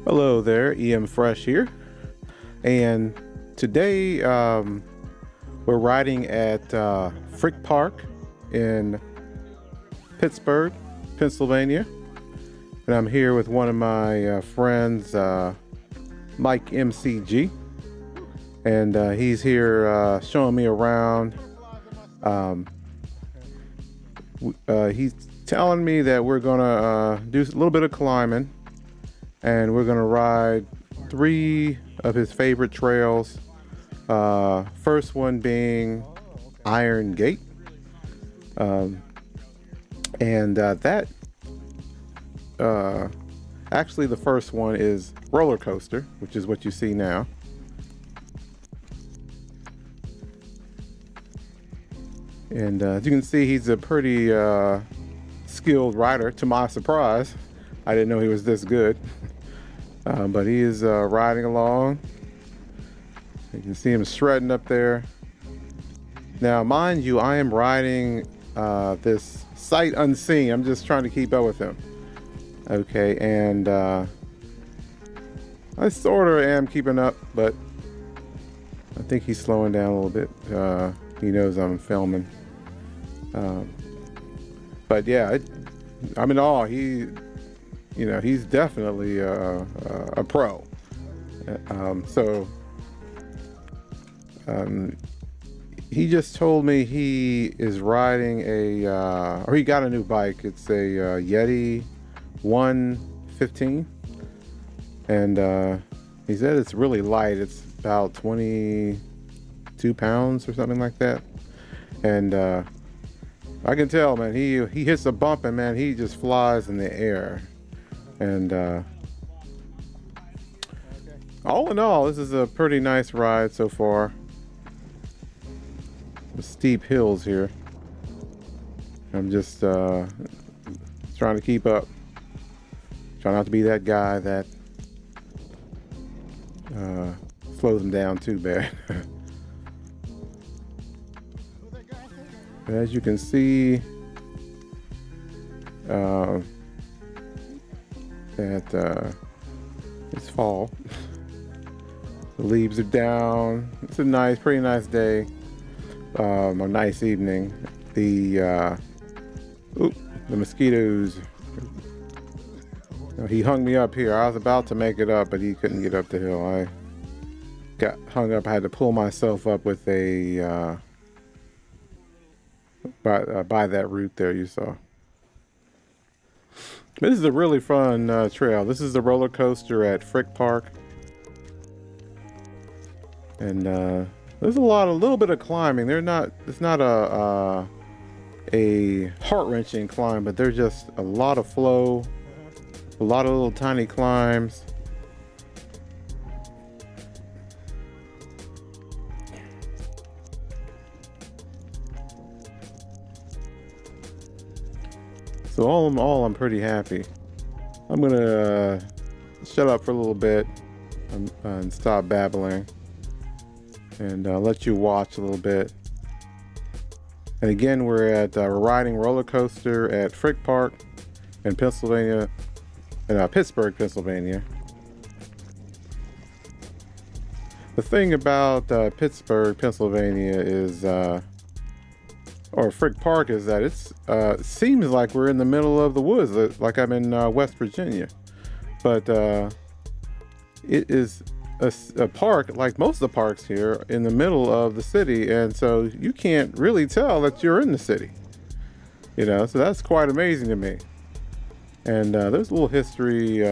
Hello there, EM Fresh here, and today we're riding at Frick Park in Pittsburgh, Pennsylvania, and I'm here with one of my friends, Mike MCG, and he's here showing me around. He's telling me that we're gonna do a little bit of climbing, and we're gonna ride 3 of his favorite trails. First one being Iron Gate, and that actually the first one is Rollercoaster, which is what you see now. And as you can see, he's a pretty skilled rider, to my surprise. I didn't know he was this good. But he is riding along. You can see him shredding up there. Now, mind you, I am riding this sight unseen. I'm just trying to keep up with him. Okay, and I sort of am keeping up, but I think he's slowing down a little bit. He knows I'm filming. But yeah, I'm in awe. He's definitely a pro. He just told me he is riding or he got a new bike. It's a Yeti 115, and he said it's really light. It's about 22 pounds or something like that. And I can tell, man, he hits a bump and man, he just flies in the air. And all in all, this is a pretty nice ride so far. The steep hills here. I'm just trying to keep up. Try not to be that guy that slows him down too bad. As you can see, that it's fall. The leaves are down. It's a pretty nice day, a nice evening. The mosquitoes. He hung me up here. I was about to make it up, but he couldn't get up the hill. I got hung up. I had to pull myself up with a by that root there you saw. This is a really fun trail. This is the roller coaster at Frick Park, and there's a little bit of climbing. It's not a heart-wrenching climb, but there's just a lot of flow, a lot of little tiny climbs. So all in all, I'm pretty happy. I'm gonna shut up for a little bit and stop babbling, and let you watch a little bit. And again, we're riding roller coaster at Frick Park in Pennsylvania, in Pittsburgh, Pennsylvania. The thing about Pittsburgh, Pennsylvania is, or Frick Park, is that it seems like we're in the middle of the woods, like I'm in West Virginia. But it is a park, like most of the parks here, in the middle of the city, and so you can't really tell that you're in the city. So that's quite amazing to me. And there's a little history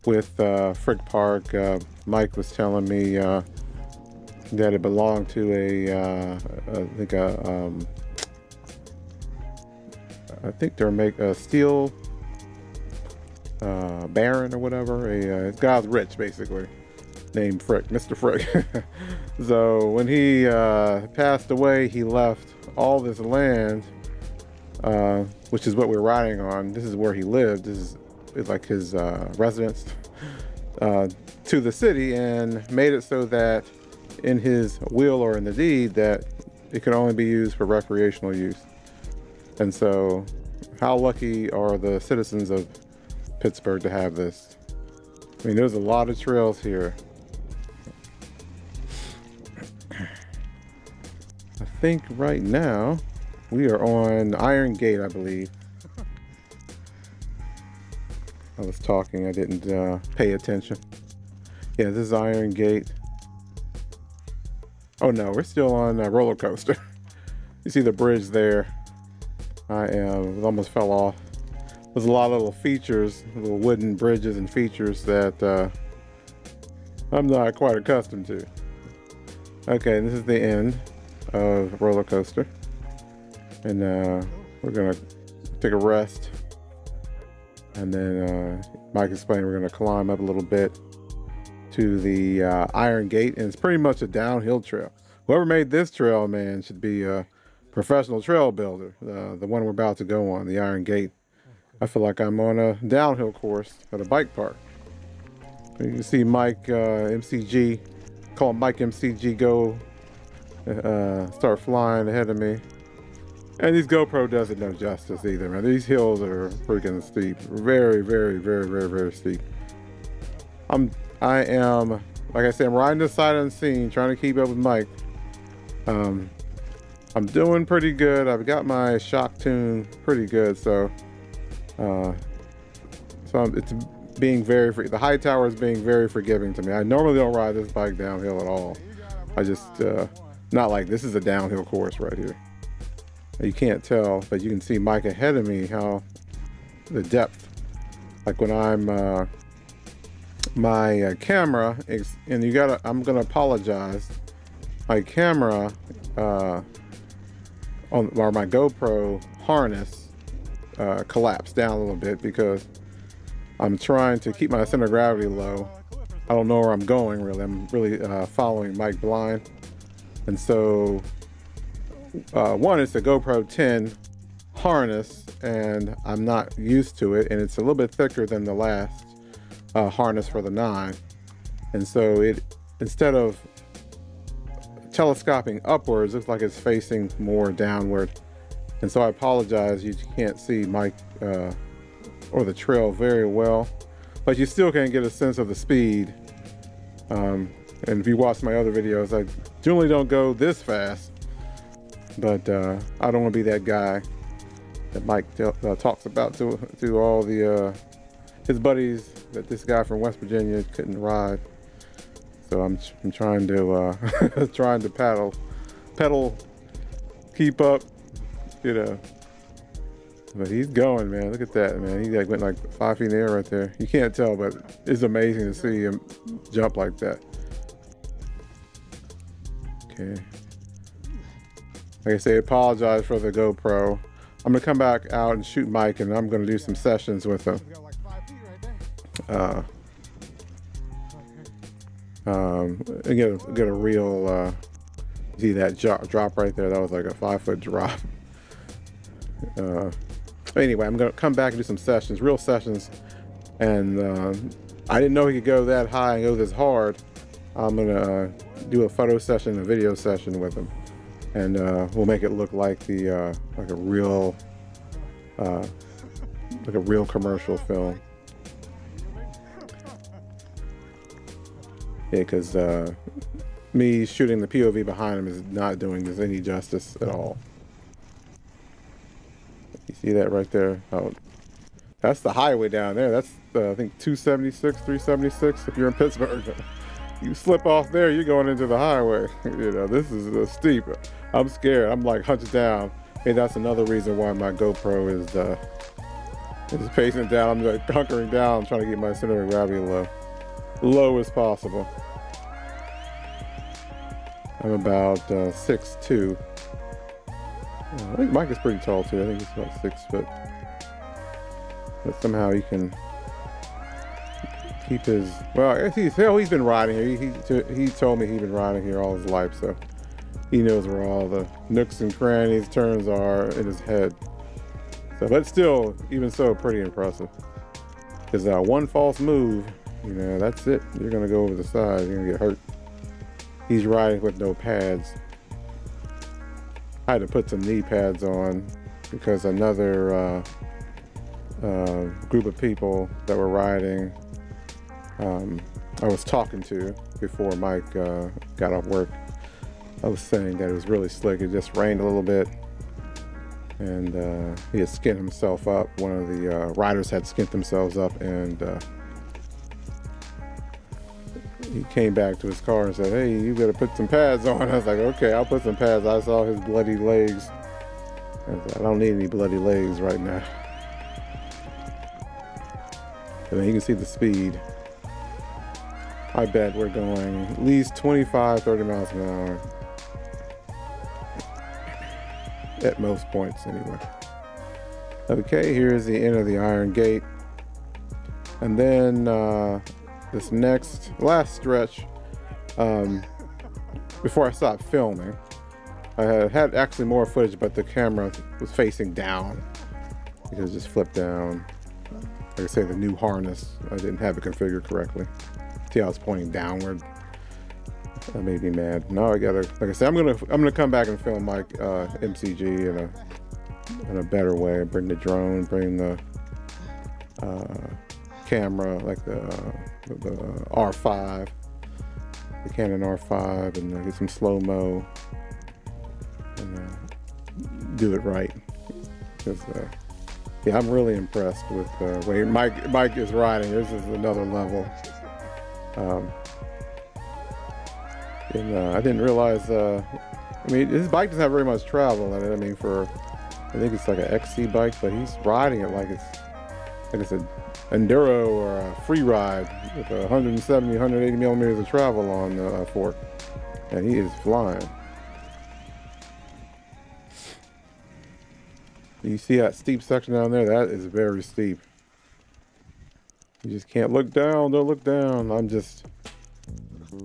with Frick Park. Mike was telling me that it belonged to I think they're a steel baron or whatever. A guy's rich, basically, named Frick, Mr. Frick. So when he passed away, he left all this land, which is what we're riding on. This is where he lived. This is like his residence, to the city, and made it so that in his will or in the deed that it could only be used for recreational use. And so how lucky are the citizens of Pittsburgh to have this. I mean, there's a lot of trails here. I think right now we are on Iron Gate, I believe. I was talking, I didn't pay attention. Yeah, this is Iron Gate. Oh no, we're still on Rollercoaster. You see the bridge there. I almost fell off. There's a lot of little features, little wooden bridges and features that I'm not quite accustomed to. Okay, this is the end of Rollercoaster. And we're gonna take a rest. And then Mike explained we're gonna climb up a little bit to the Iron Gate, and it's pretty much a downhill trail. Whoever made this trail, man, should be a professional trail builder. The one we're about to go on, the Iron Gate. I feel like I'm on a downhill course at a bike park. You can see Mike MCG, call him Mike MCG, go start flying ahead of me. And these GoPro doesn't no justice either, man. These hills are freaking steep. Very, very, very, very, very steep. I am, like I said, I'm riding this side unseen, trying to keep up with Mike. I'm doing pretty good. I've got my shock tune pretty good, so it's being very free. The high tower is being very forgiving to me. I normally don't ride this bike downhill at all. I just not like this is a downhill course right here. You can't tell, but you can see Mike ahead of me, how the depth, like when I'm my camera, and I'm gonna apologize, my camera or my GoPro harness collapsed down a little bit because I'm trying to keep my center of gravity low. I don't know where I'm going really. I'm really following Mike blind, and so one, it's a GoPro 10 harness, and I'm not used to it, and it's a little bit thicker than the last harness for the 9, and so it, instead of telescoping upwards, looks like it's facing more downward. And so I apologize, you can't see Mike or the trail very well, but you still can get a sense of the speed. And if you watch my other videos, I generally don't go this fast, but I don't want to be that guy that Mike talks about to all the his buddies, that this guy from West Virginia couldn't ride. So I'm trying to trying to pedal, keep up, you know. But he's going, man. Look at that, man. He like went like 5 feet in the air right there. You can't tell, but it's amazing to see him jump like that. Okay. Like I say, apologize for the GoPro. I'm gonna come back out and shoot Mike, and I'm gonna do some sessions with him. And get a real see that drop right there. That was like a 5-foot drop. Anyway, I'm gonna come back and do some sessions, real sessions, and I didn't know he could go that high and go this hard. I'm gonna do a photo session, a video session with him, and we'll make it look like the like a real commercial film. Yeah, because me shooting the POV behind him is not doing this any justice at all. You see that right there? Oh, that's the highway down there. That's I think 276, 376. If you're in Pittsburgh, you slip off there, you're going into the highway. You know, this is steep. I'm scared. I'm like hunched down. Hey, that's another reason why my GoPro is pacing down. I'm like hunkering down, trying to get my center of gravity low as possible. I'm about 6'2". I think Mike is pretty tall too. I think he's about 6 foot. But somehow he can keep his, well, I guess he's been riding here. He told me he'd been riding here all his life, so he knows where all the nooks and crannies, turns are in his head. So, but still, even so, pretty impressive. Because one false move, you know, that's it. You're gonna go over the side. You're gonna get hurt. He's riding with no pads. I had to put some knee pads on because another group of people that were riding I was talking to before Mike got off work. I was saying that it was really slick. It just rained a little bit, and he had skinned himself up. One of the riders had skinned themselves up, and he came back to his car and said, "Hey, you better put some pads on." I was like, "Okay, I'll put some pads." I saw his bloody legs. I was like, I don't need any bloody legs right now. And then you can see the speed. I bet we're going at least 25, 30 miles an hour. At most points, anyway. Okay, here's the end of the Iron Gate. And then this last stretch, before I stopped filming, I had actually more footage, but the camera was facing down because it just flipped down. Like I say, the new harness, I didn't have it configured correctly. See how it's pointing downward. That made me mad. Now I gotta, like I said, I'm gonna come back and film my MCG in a better way. Bring the drone, bring the camera, like the R5, the Canon R5, and get some slow-mo and do it right. Because yeah, I'm really impressed with the way Mike is riding. This is another level. And I didn't realize, I mean, his bike doesn't have very much travel in it. I mean, I think it's like an XC bike, but he's riding it like it's an enduro or a free ride with 170, 180 millimeters of travel on the fork. And he is flying. You see that steep section down there? That is very steep. You just can't look down. Don't look down.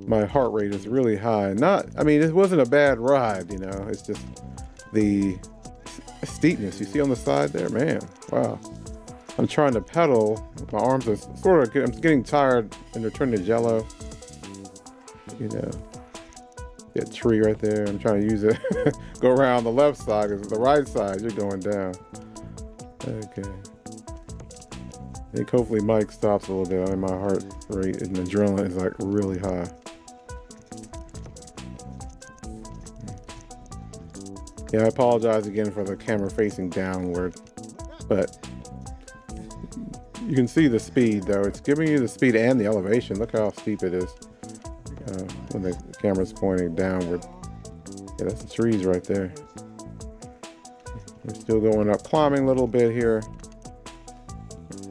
My heart rate is really high. I mean, it wasn't a bad ride, you know. It's just the steepness you see on the side there, man. Wow. I'm trying to pedal. My arms are I'm getting tired, and they're turning to jello. You know, that tree right there. I'm trying to use it. Go around the left side, because the right side, you're going down. Okay. I think hopefully Mike stops a little bit. I mean, my heart rate and adrenaline is like really high. Yeah, I apologize again for the camera facing downward, but you can see the speed though. It's giving you the speed and the elevation. Look how steep it is when the camera's pointing downward. Yeah, that's the trees right there. We're still going up, climbing a little bit here.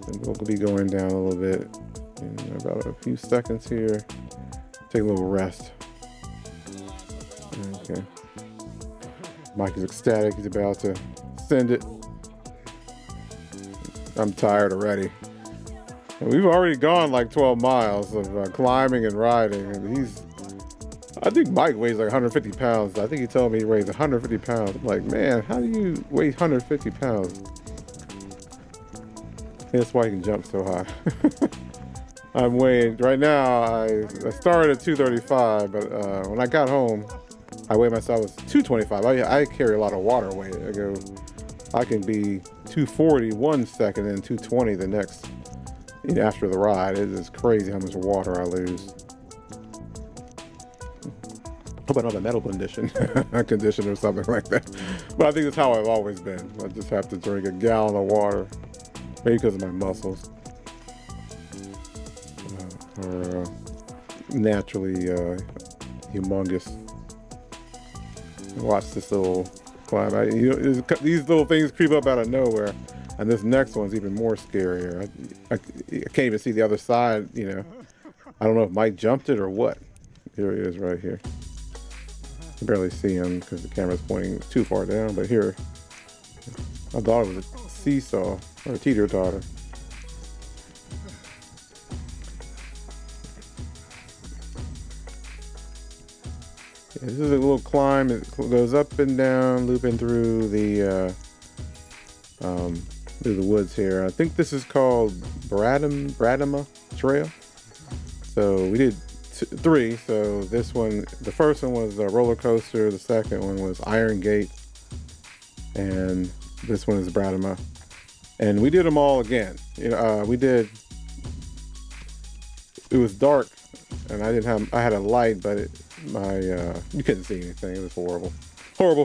And we'll be going down a little bit in about a few seconds here. Take a little rest. Okay. Mike is ecstatic. He's about to send it. I'm tired already. And we've already gone like 12 miles of climbing and riding. And I think Mike weighs like 150 pounds. I think he told me he weighs 150 pounds. I'm like, man, how do you weigh 150 pounds? That's why he can jump so high. I'm weighing, right now, I started at 235, but when I got home, I weighed myself as 225. I carry a lot of water weight. I can be 240 one second and 220 the next, after the ride. It is crazy how much water I lose. Hope I don't have a medical condition, or something like that. But I think that's how I've always been. I just have to drink a gallon of water. Maybe because of my muscles, or naturally humongous. Watch this little climb. These little things creep up out of nowhere, and this next one's even more scarier. I can't even see the other side. I don't know if Mike jumped it or what. Here he is, right here. You can barely see him because the camera's pointing too far down. But here, I thought it was a seesaw or a teeter-totter. Yeah, this is a little climb. It goes up and down, looping through the woods here. I think this is called Bradema Trail. So we did 3. So this one, the first one was a Rollercoaster. The second one was Iron Gate, and this one is Bradema. And we did them all again. We did it was dark, and I had a light, but you couldn't see anything. It was horrible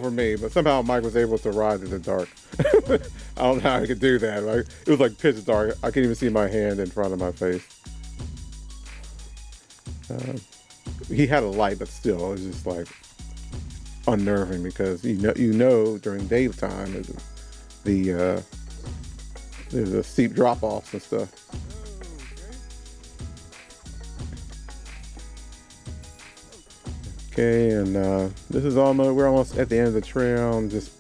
for me. But somehow Mike was able to ride in the dark. I don't know how he could do that. Like, it was like pitch dark. I can't even see my hand in front of my face. He had a light, but still, it was just like unnerving, because you know during daytime there's a steep drop-offs and stuff. Okay, and we're almost at the end of the trail. I'm just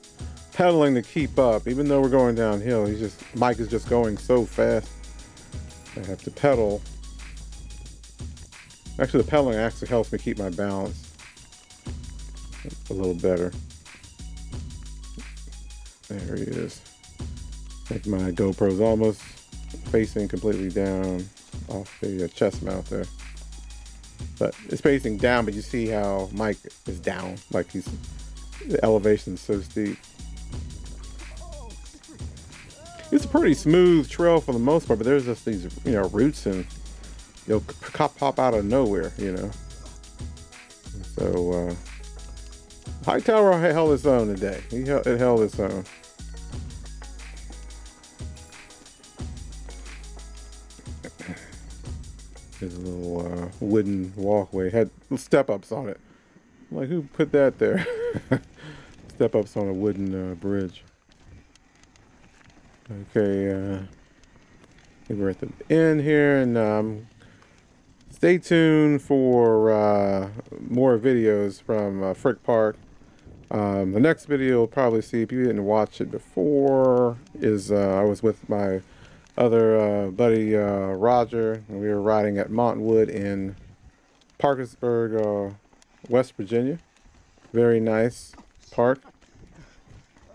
pedaling to keep up, even though we're going downhill. Mike is just going so fast. I have to pedal. Actually, the pedaling actually helps me keep my balance a little better. There he is. I think my GoPro's almost facing completely down off the chest mount there. But it's facing down, but you see how Mike is down. Like the elevation's so steep. It's a pretty smooth trail for the most part, but there's just these, roots, and they'll pop out of nowhere, So, Hightower held its own today. It held its own. There's a little wooden walkway. Had step-ups on it. I'm like, who put that there? Step-ups on a wooden bridge. Okay, we're at the end here, and stay tuned for more videos from Frick Park. The next video you'll probably see, if you didn't watch it before, is I was with my other buddy Roger, and we were riding at Mountainwood in Parkersburg, West Virginia. Very nice park.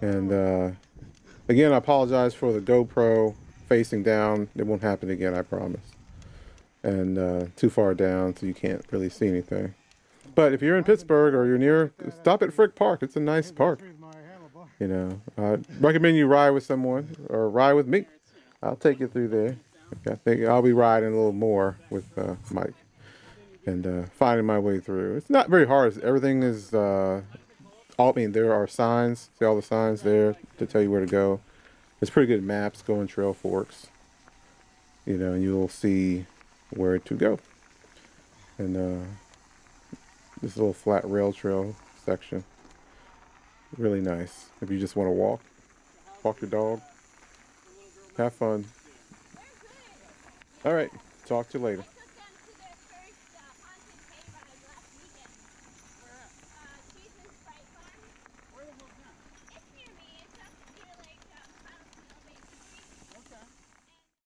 And again, I apologize for the GoPro facing down. It won't happen again, I promise. And too far down, so you can't really see anything. But if you're in Pittsburgh or you're near, stop at Frick Park. It's a nice park. I recommend you ride with someone or ride with me. I'll take you through there. I think I'll be riding a little more with Mike and finding my way through. It's not very hard. Everything is, there are signs. See all the signs there to tell you where to go. It's pretty good maps, going trail forks. And you'll see where to go. And this little flat rail trail section, really nice. If you just want to walk your dog, have fun. All right, talk to you later.